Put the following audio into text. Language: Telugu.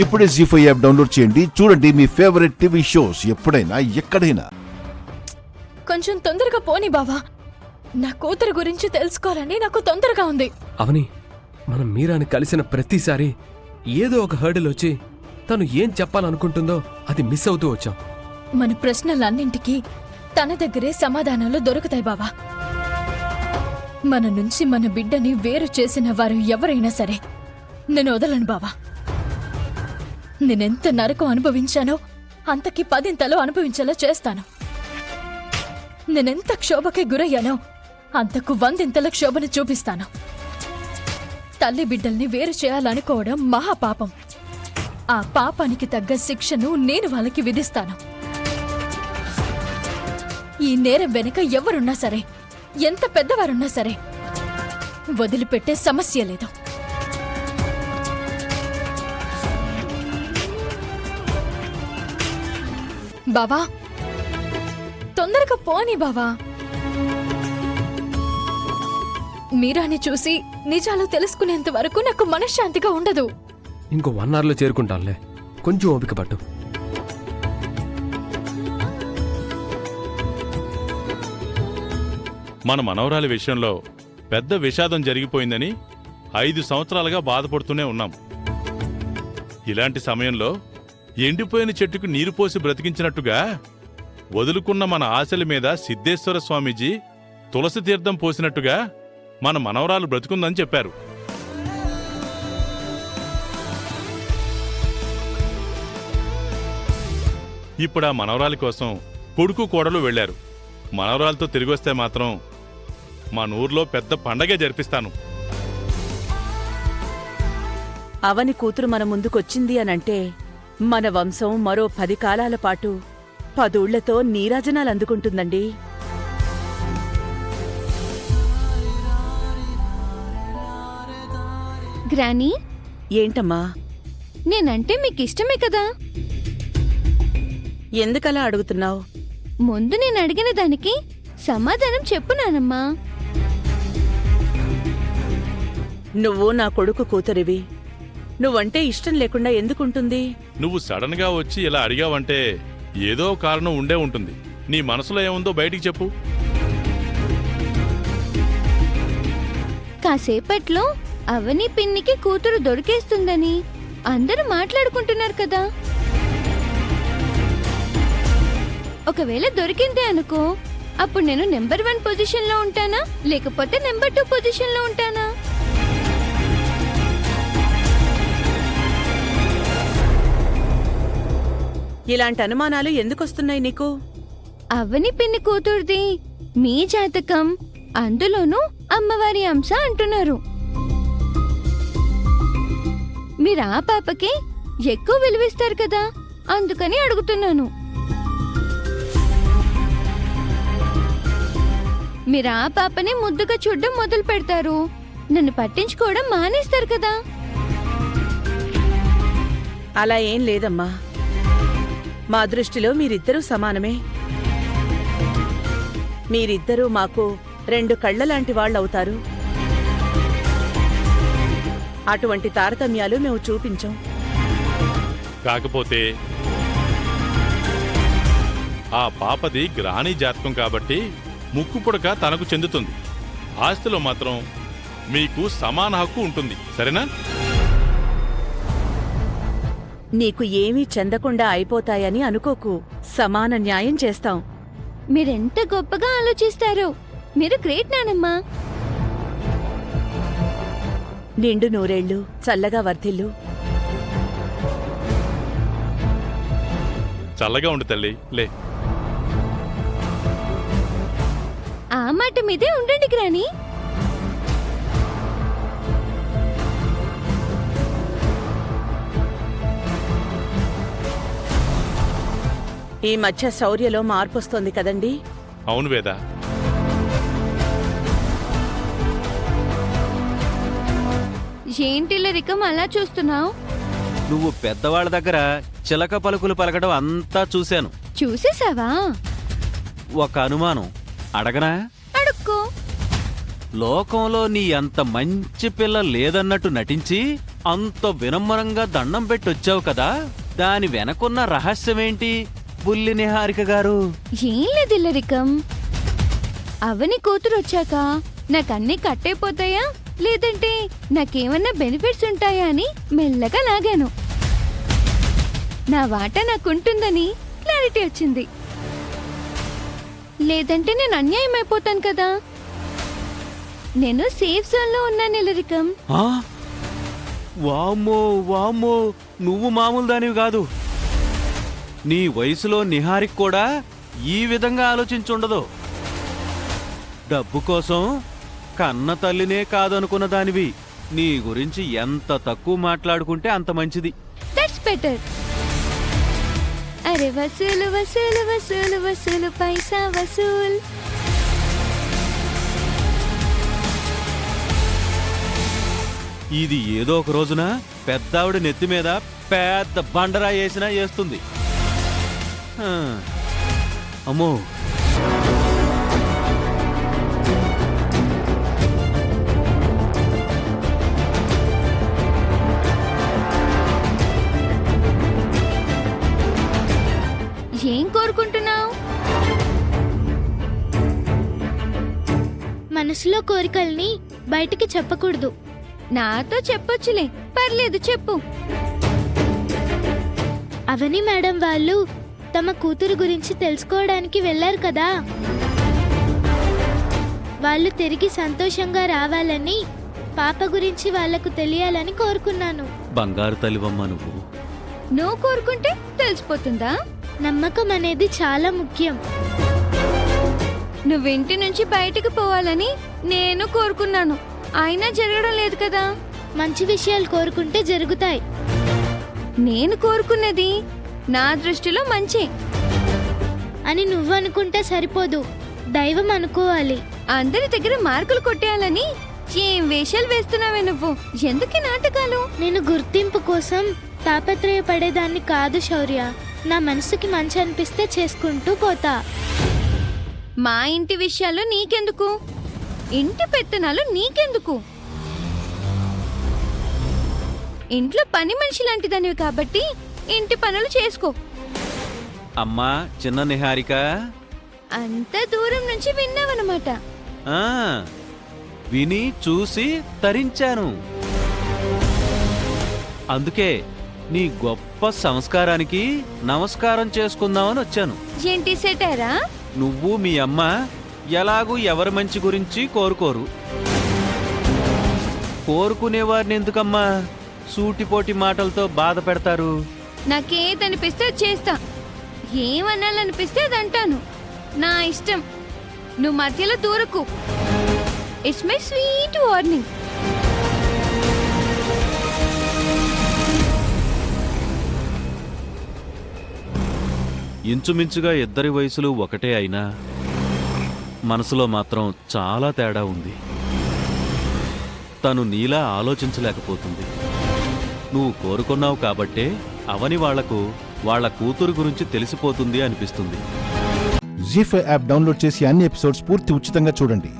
ఇప్పుడే జీ5 యాప్ డౌన్లోడ్ చేయండి. చూడండి మీ ఫేవరెట్ టీవీ షోస్ ఎప్పుడైనా ఎక్కడైనా. కొంచెం తొందరగా పోని బావా, నా కూతురు గురించి తెలుసుకోవాలని నాకు తొందరగా ఉంది. అవని, మనం మీరాని కలిసిన ప్రతిసారి ఏదో ఒక హర్డిల్ వచ్చి తను ఏం చెప్పాలనుకుంటుందో అది మిస్ అవుతూ వచ్చాం. మన ప్రశ్నలన్నింటికీ తన దగ్గరే సమాధానాలు దొరుకుతాయి బావా. మన నుంచి మన బిడ్డని వేరు చేసిన వారు ఎవరైనా సరే నేను వదలను బావా. నేనెంత నరకం అనుభవించానో అంతకి 10 అనుభవించేలా చేస్తాను. నేనెంత క్షోభకి గురయ్యానో అంతకు 100 క్షోభను చూపిస్తాను. తల్లి బిడ్డల్ని వేరు చేయాలనుకోవడం మహాపాపం. ఆ పాపానికి తగ్గ శిక్షను నేను వాళ్ళకి విధిస్తాను. ఈ నేరం వెనుక ఎవరున్నా సరే, ఎంత పెద్దవారున్నా సరే వదిలిపెట్టే సమస్య లేదు. బావా, తొందరగా పోని బావా. మీరాని చూసి నిజాలు తెలుసుకునేంత వరకు నాకు మనశ్శాంతిగా ఉండదు. ఇంకో 1 అవర్లో చేరుకుంటానులే, కొంచెం ఓపిక పట్టు. మన మనవరాలి విషయంలో పెద్ద విషాదం జరిగిపోయిందని 5 సంవత్సరాలుగా బాధపడుతూనే ఉన్నాం. ఇలాంటి సమయంలో ఎండిపోయిన చెట్టుకు నీరు పోసి బ్రతికించినట్టుగా వదులుకున్న మన ఆశల మీద సిద్ధేశ్వర స్వామీజీ తులసి తీర్థం పోసినట్టుగా మన మనవరాలు బ్రతుకుందని చెప్పారు. ఇప్పుడా మనవరాలి కోసం కొడుకు కోడలు వెళ్లారు. మనవరాలతో తిరిగొస్తే మాత్రం మన ఊర్లో పెద్ద పండగే జరిపిస్తాను. అవని కూతురు మన ముందుకొచ్చింది అనంటే మన వంశం మరో 10 కాలాల పాటు 10 ఊళ్లతో నీరాజనాలు అందుకుంటుందండి. గ్రానీ, ఏంటమ్మా? నేనంటే మీకిష్టమే కదా? ఎందుకలా అడుగుతున్నావు? ముందు నేను అడిగిన దానికి సమాధానం చెప్పు నానమ్మా. నువ్వు నా కొడుకు కూతురివి. నువ్వంటే ఇష్టం లేకుండా ఎందుకుంటుంది? నువ్వు సడన్ గా వచ్చి ఇలా అడిగావంటే ఏదో కారణం ఉండే ఉంటుంది. నీ మనసులో ఏముందో బయటికి చెప్పు. కాసేపట్లో అవని పిన్నికి కూతురు దొరికేస్తుందని అందరూ మాట్లాడుకుంటున్నారు కదా. ఒకవేళ దొరికిందే అనుకో, అప్పుడు నేను నెంబర్ 1 పొజిషన్లో ఉంటానా, లేకపోతే నెంబర్ 2 పొజిషన్లో ఉంటానా? ఇలాంటి అనుమానాలు ఎందుకొస్తున్నాయి నీకు? అవని పిన్ని కూతురుది మీ జాతకం, అందులోనూ అమ్మవారి అంశ అంటున్నారు. మీరు ఆ పాపకి ఎక్కువ విలువిస్తారు కదా, అందుకని అడుగుతున్నాను. మీరు ఆ పాపని ముద్దుగా చూడడం మొదలు పెడతారు, నన్ను పట్టించుకోవడం మానేస్తారు కదా. అలా ఏం లేదమ్మా. మా దృష్టిలో మీరిద్దరూ సమానమే. మీరిద్దరూ మాకు 2 కళ్ళలాంటి వాళ్ళవుతారు. అటువంటి తారతమ్యాలు మేము చూపించాం. కాకపోతే ఆ పాపది గ్రానీ జాతకం కాబట్టి ముక్కు పుడక తనకు చెందుతుంది. ఆస్తిలో మాత్రం మీకు సమాన హక్కు ఉంటుంది, సరేనా? నీకు ఏమీ చెందకుండా అయిపోతాయని అనుకోకు. సమాన న్యాయం చేస్తాం. మీరెంత గొప్పగా ఆలోచిస్తారో. మీరు గ్రేట్ నానమ్మా. నిండు నూరేళ్లు చల్లగా వర్ధిల్లు. చల్లగా ఉండు తల్లి, లే. ఆ మాట మీదే ఉండండి గ్రానీ. ఈ మధ్య శౌర్యలో మార్పొస్తోంది కదండి? అవును వేద. ఏంటిల్ల రికం అలా చూస్తున్నావు? నువ్వు పెద్దవాళ్ళ దగ్గర చిలక పలుకులు పలకడం అంతా చూశాను. చూసేసావా? ఒక అనుమానం అడగనా? అడుక్కో. లోకంలో నీ అంత మంచి పిల్ల లేదన్నట్టు నటించి అంత వినమ్రంగా దండం పెట్టొచ్చావు కదా, దాని వెనకున్న రహస్యమేంటి బుల్లి నిహారిక గారు? ఏం లేదు ఇల్లరికం. అవని కూతురు వచ్చాక నాకన్నీ కట్టయిపోతాయా లేదంటే నాకేమన్నా బెనిఫిట్స్ ఉంటాయా అని మెల్లగా లాగాను. నా వాటా నాకుంటుందని క్లారిటీ వచ్చింది. లేదంటే నేను అన్యాయం అయిపోతాను కదా. నేను సేఫ్ జోన్లో ఉన్నాను ఇల్లరికం. ఆ? వామ్మో వామ్మో, నువ్వు మామూలు దానివి కాదు. నీ వయసులో నిహారిక కూడా ఈ విధంగా ఆలోచించుండదు. డబ్బు కోసం కన్న తల్లినే కాదనుకున్న దానివి. నీ గురించి ఎంత తక్కువ మాట్లాడుకుంటే అంత మంచిది. That's better. అరే వసూలు వసూలు వసూలు వసూలు పైసా వసూల్. ఇది ఏదో ఒక రోజున పెద్దావిడ నెత్తి మీద పెద్ద బండరా వేసినా వేస్తుంది. హా. అమ్మో, ఏం కోరుకుంటున్నావు? మనసులో కోరికల్ని బయటికి చెప్పకూడదు. నాతో చెప్పొచ్చులే, పర్లేదు చెప్పు. అవని మేడం వాళ్ళు తమ కూతురు గురించి తెలుసుకోవడానికి వెళ్ళారు కదా, వాళ్ళు తిరిగి సంతోషంగా రావాలని, పాప గురించి వాళ్లకు తెలియాలని కోరుకున్నాను. బంగారు తల్లివమ్మ నువ్వు. నువ్వు కోరుకుంటే తెలిసిపోతుందా? నమ్మకం అనేది చాలా ముఖ్యం. నువ్వింటి నుంచి బయటికి పోవాలని నేను కోరుకున్నాను, అయినా జరగడం లేదు కదా. మంచి విషయాలు కోరుకుంటే జరుగుతాయి. నేను కోరుకున్నది నా దృష్టిలో మంచి అని నువ్వు అనుకుంటే సరిపోదు, దైవం అనుకోవాలి. అందరి దగ్గర మార్కులు కొట్టేయాలని ఏం వేషాలు వేస్తున్నావే నువ్వు? ఎందుకు నాటకాలు? నేను గుర్తింపు కోసం తాపత్రయపడేదాన్ని కాదు శౌర్య. నా మనసుకి మంచి అనిపిస్తే చేసుకుంటూ పోతా. మా ఇంటి విషయాలు నీకెందుకు? ఇంటి పెత్తనాలు నీకెందుకు? ఇంట్లో పని మనిషి లాంటిదానివి కాబట్టి ఇంటి పనులు చేసుకో. అమ్మా చిన్న నిహారిక, అంత దూరం నుంచి విన్నావన్నమాట. ఆ, విని చూసి తరించాను. అందుకే నీ గొప్ప సంస్కారానికి నమస్కారం చేసుకుందామని వచ్చాను. ఏంటి సెటారా? నువ్వు మీ అమ్మ ఎలాగూ ఎవరి మంచి గురించి కోరుకోరు. కోరుకునేవారిని ఎందుకమ్మా సూటిపోటి మాటలతో బాధ పెడతారు? నాకేదనిపిస్తే అది చేస్తా, ఏమనాలనిపిస్తే అది అంటాను. నా ఇష్టం. నువ్వు మధ్యలో దూరకు. It's my sweet warning. ఇంచుమించుగా ఇద్దరి వయసులు ఒకటే అయినా మనసులో మాత్రం చాలా తేడా ఉంది. తను నీలా ఆలోచించలేకపోతుంది. నువ్వు కోరుకున్నావు కాబట్టే అవని వాళ్లకు వాళ్ళ కూతురు గురించి తెలిసిపోతుంది అనిపిస్తుంది. జీ5 యాప్ డౌన్లోడ్ చేసి అన్ని ఎపిసోడ్స్ పూర్తి ఉచితంగా చూడండి.